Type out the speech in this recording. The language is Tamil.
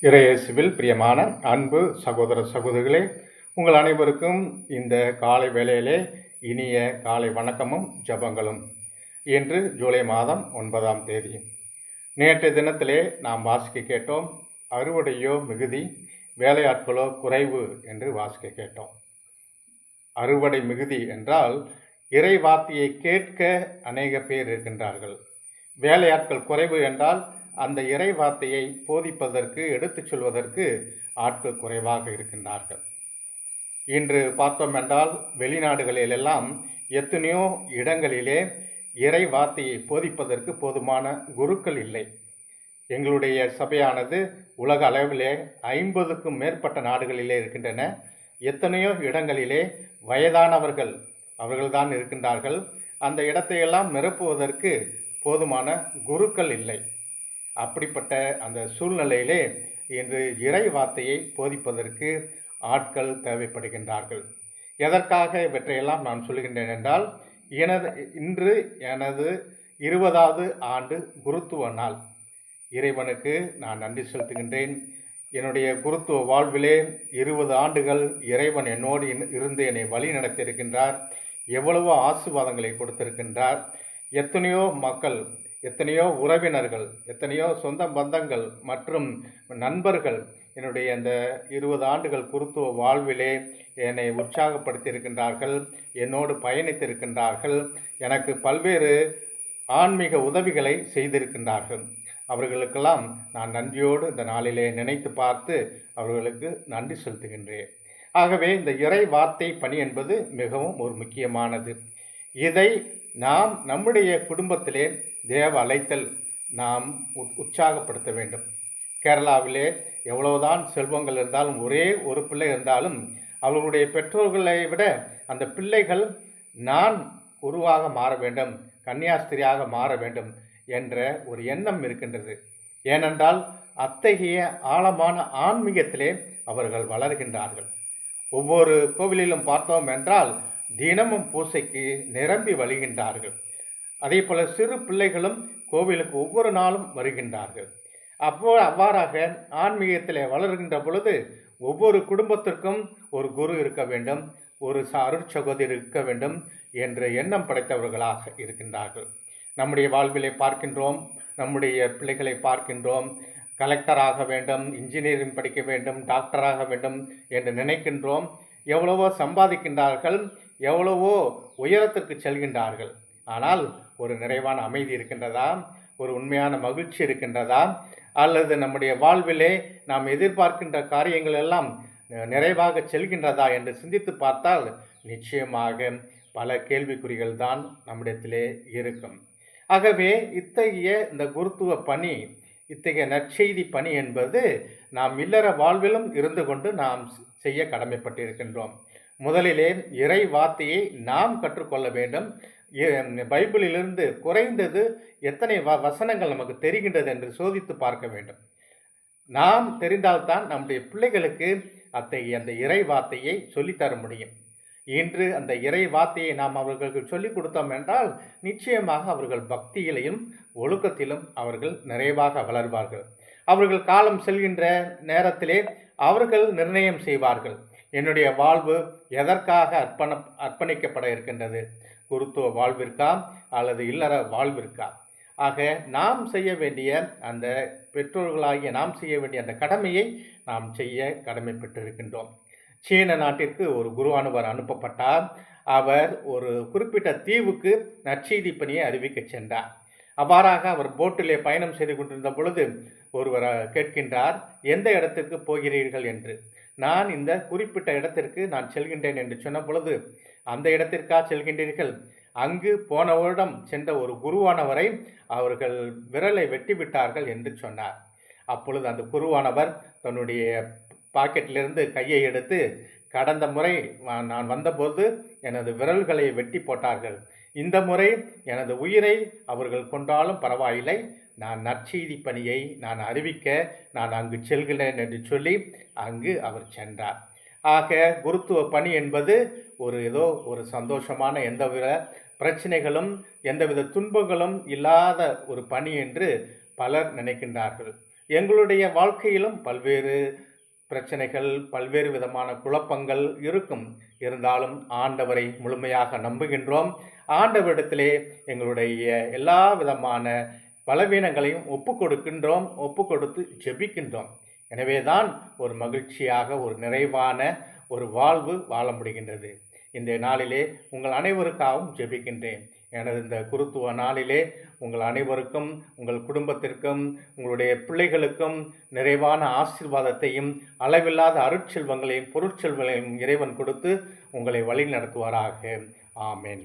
இறையேசுவில் பிரியமான அன்பு சகோதர சகோதரிகளே, உங்கள் அனைவருக்கும் இந்த காலை வேளையிலே இனிய காலை வணக்கமும் ஜபங்களும். இன்று ஜூலை மாதம் 9ஆம் தேதி. நேற்றைய தினத்திலே நாம் வாசிக்க கேட்டோம், அறுவடையோ மிகுதி, வேலையாட்களோ குறைவு என்று வாசிக்க கேட்டோம். அறுவடை மிகுதி என்றால் இறை வார்த்தையை கேட்க அநேக பேர் இருக்கின்றார்கள். வேலையாட்கள் குறைவு என்றால் அந்த இறை வார்த்தையை போதிப்பதற்கு எடுத்துச் சொல்வதற்கு ஆட்கள் குறைவாக இருக்கின்றார்கள். இன்று பார்த்தோம் என்றால் வெளிநாடுகளிலெல்லாம் எத்தனையோ இடங்களிலே இறை வார்த்தையை போதிப்பதற்கு போதுமான குருக்கள் இல்லை. எங்களுடைய சபையானது உலக அளவிலே 50க்கும் மேற்பட்ட நாடுகளிலே இருக்கின்றன. எத்தனையோ இடங்களிலே வயதானவர்கள் அவர்கள்தான் இருக்கின்றார்கள். அந்த இடத்தையெல்லாம் நிரப்புவதற்கு போதுமான குருக்கள் இல்லை. அப்படிப்பட்ட அந்த சூழ்நிலையிலே இன்று இறை வார்த்தையை போதிப்பதற்கு ஆட்கள் தேவைப்படுகின்றார்கள். எதற்காக இவற்றையெல்லாம் நான் சொல்கின்றேன் என்றால், இன்று எனது 20வது ஆண்டு குருத்துவ நாள். இறைவனுக்கு நான் நன்றி செலுத்துகின்றேன். என்னுடைய குருத்துவ வாழ்விலே 20 ஆண்டுகள் இறைவன் என்னோடு இருந்து என்னை வழி நடத்தியிருக்கின்றார். எவ்வளவோ ஆசீர்வாதங்களை கொடுத்திருக்கின்றார். எத்தனையோ மக்கள், எத்தனையோ உறவினர்கள், எத்தனையோ சொந்த பந்தங்கள் மற்றும் நண்பர்கள் என்னுடைய அந்த 20 ஆண்டுகள் குருத்துவ வாழ்விலே என்னை உற்சாகப்படுத்தியிருக்கின்றார்கள், என்னோடு பயணித்திருக்கின்றார்கள், எனக்கு பல்வேறு ஆன்மீக உதவிகளை செய்திருக்கின்றார்கள். அவர்களுக்கெல்லாம் நான் நன்றியோடு இந்த நாளிலே நினைத்து பார்த்து அவர்களுக்கு நன்றி செலுத்துகின்றேன். ஆகவே இந்த இறை வார்த்தை பணி என்பது மிகவும் ஒரு முக்கியமானது. இதை நாம் நம்முடைய குடும்பத்திலே தேவ அழைத்தல் நாம் உற்சாகப்படுத்த வேண்டும். கேரளாவிலே எவ்வளவுதான் செல்வங்கள் இருந்தாலும், ஒரே ஒரு பிள்ளை இருந்தாலும், அவர்களுடைய பெற்றோர்களை விட அந்த பிள்ளைகள் நான் குருவாக மாற வேண்டும், கன்னியாஸ்திரியாக மாற வேண்டும் என்ற ஒரு எண்ணம் இருக்கின்றது. ஏனென்றால் அத்தகைய ஆழமான ஆன்மீகத்திலே அவர்கள் வளர்கின்றார்கள். ஒவ்வொரு கோவிலிலும் பார்த்தோம் என்றால் தினமும் பூசைக்கு நிரம்பி வழிகின்றார்கள். அதே போல சிறு பிள்ளைகளும் கோவிலுக்கு ஒவ்வொரு நாளும் வருகின்றார்கள். அவ்வாறாக ஆன்மீகத்தில் வளர்கின்ற பொழுது ஒவ்வொரு குடும்பத்திற்கும் ஒரு குரு இருக்க வேண்டும், ஒரு அருட்சகோதரி இருக்க வேண்டும் என்ற எண்ணம் படைத்தவர்களாக இருக்கின்றார்கள். நம்முடைய வாழ்விலை பார்க்கின்றோம், நம்முடைய பிள்ளைகளை பார்க்கின்றோம், கலெக்டராக வேண்டும், இன்ஜினியரிங் படிக்க வேண்டும், டாக்டராக வேண்டும் என்று நினைக்கின்றோம். எவ்வளவோ சம்பாதிக்கின்றார்கள், எவ்வளவோ உயரத்திற்கு செல்கின்றார்கள். ஆனால் ஒரு நிறைவான அமைதி இருக்கின்றதா? ஒரு உண்மையான மகிழ்ச்சி இருக்கின்றதா? அல்லது நம்முடைய வாழ்விலே நாம் எதிர்பார்க்கின்ற காரியங்கள் எல்லாம் நிறைவாக செல்கின்றதா என்று சிந்தித்து பார்த்தால் நிச்சயமாக பல கேள்விக்குறிகள் தான் நம்மிடத்திலே இருக்கும். ஆகவே இத்தகைய இந்த குருத்துவ பணி, இத்தகைய நற்செய்தி பணி என்பது நாம் இல்லற வாழ்விலும் இருந்து கொண்டு நாம் செய்ய கடமைப்பட்டிருக்கின்றோம். முதலிலே இறை வார்த்தையை நாம் கற்றுக்கொள்ள வேண்டும். பைபிளிலிருந்து குறைந்தது எத்தனை வசனங்கள் நமக்கு தெரிகின்றது என்று சோதித்து பார்க்க வேண்டும். நாம் தெரிந்தால்தான் நம்முடைய பிள்ளைகளுக்கு அத்தகைய அந்த இறை வார்த்தையை சொல்லித்தர முடியும். இன்று அந்த இறை வார்த்தையை நாம் அவர்களுக்கு சொல்லிக் கொடுத்தோம் என்றால் நிச்சயமாக அவர்கள் பக்தியிலையும் ஒழுக்கத்திலும் அவர்கள் நிறைவாக வளர்வார்கள். அவர்கள் காலம் செல்கின்ற நேரத்திலே அவர்கள் நிர்ணயம் செய்வார்கள், என்னுடைய வாழ்வு எதற்காக அர்ப்பணிக்கப்பட இருக்கின்றது, குருத்துவ வாழ்விற்கா அல்லது இல்லற வாழ்விற்கா? ஆக நாம் செய்ய வேண்டிய அந்த பெற்றோர்களாகிய நாம் செய்ய வேண்டிய அந்த கடமையை நாம் செய்ய கடமைப்பட்டிருக்கின்றோம். சீன நாட்டிற்கு ஒரு குருவானவர் அனுப்பப்பட்டார். அவர் ஒரு குறிப்பிட்ட தீவுக்கு நற்செய்தி பணியை அறிவிக்க சென்றார். அவ்வாறாக அவர் போட்டிலே பயணம் செய்து கொண்டிருந்த பொழுது ஒருவர் கேட்கின்றார், எந்த இடத்திற்கு போகிறீர்கள் என்று. நான் இந்த குறிப்பிட்ட இடத்திற்கு நான் செல்கின்றேன் என்று சொன்ன பொழுது, அந்த இடத்திற்கா செல்கின்றீர்கள்? அங்கு போன வருடம் சென்ற ஒரு குருவானவரை அவர்கள் விரலை வெட்டி விட்டார்கள் என்று சொன்னார். அப்பொழுது அந்த குருவானவர் தன்னுடைய பாக்கெட்டிலிருந்து கையை எடுத்து, கடந்த முறை நான் வந்தபோது எனது விரல்களை வெட்டி போட்டார்கள், இந்த முறை எனது உயிரை அவர்கள் கொண்டாலும் பரவாயில்லை, நான் நற்செய்தி பணியை நான் அறிவிக்க நான் அங்கு செல்கிறேன் என்று சொல்லி அங்கு அவர் சென்றார். ஆக குருத்துவ பணி என்பது ஏதோ ஒரு சந்தோஷமான எந்தவித பிரச்சனைகளும் எந்தவித துன்பங்களும் இல்லாத ஒரு பணி என்று பலர் நினைக்கின்றார்கள். எங்களுடைய வாழ்க்கையிலும் பல்வேறு பிரச்சனைகள், பல்வேறு விதமான குழப்பங்கள் இருக்கும். இருந்தாலும் ஆண்டவரை முழுமையாக நம்புகின்றோம். ஆண்டவரிடத்திலே எங்களுடைய எல்லா விதமான பலவீனங்களையும் ஒப்புக்கொடுக்கின்றோம், ஒப்புக்கொடுத்து ஜெபிக்கின்றோம். எனவேதான் ஒரு மகிழ்ச்சியாக, ஒரு நிறைவான ஒரு வாழ்வு வாழ முடிகின்றது. இந்த நாளிலே உங்கள் அனைவருக்காகவும் ஜெபிக்கின்றேன். எனது இந்த குருத்துவ நாளிலே உங்கள் அனைவருக்கும், உங்கள் குடும்பத்திற்கும், உங்களுடைய பிள்ளைகளுக்கும் நிறைவான ஆசீர்வாதத்தையும், அளவில்லாத அருட்செல்வங்களையும், பொருட்செல்வங்களையும் இறைவன் கொடுத்து உங்களை வழி நடத்துவாராக. ஆமென்.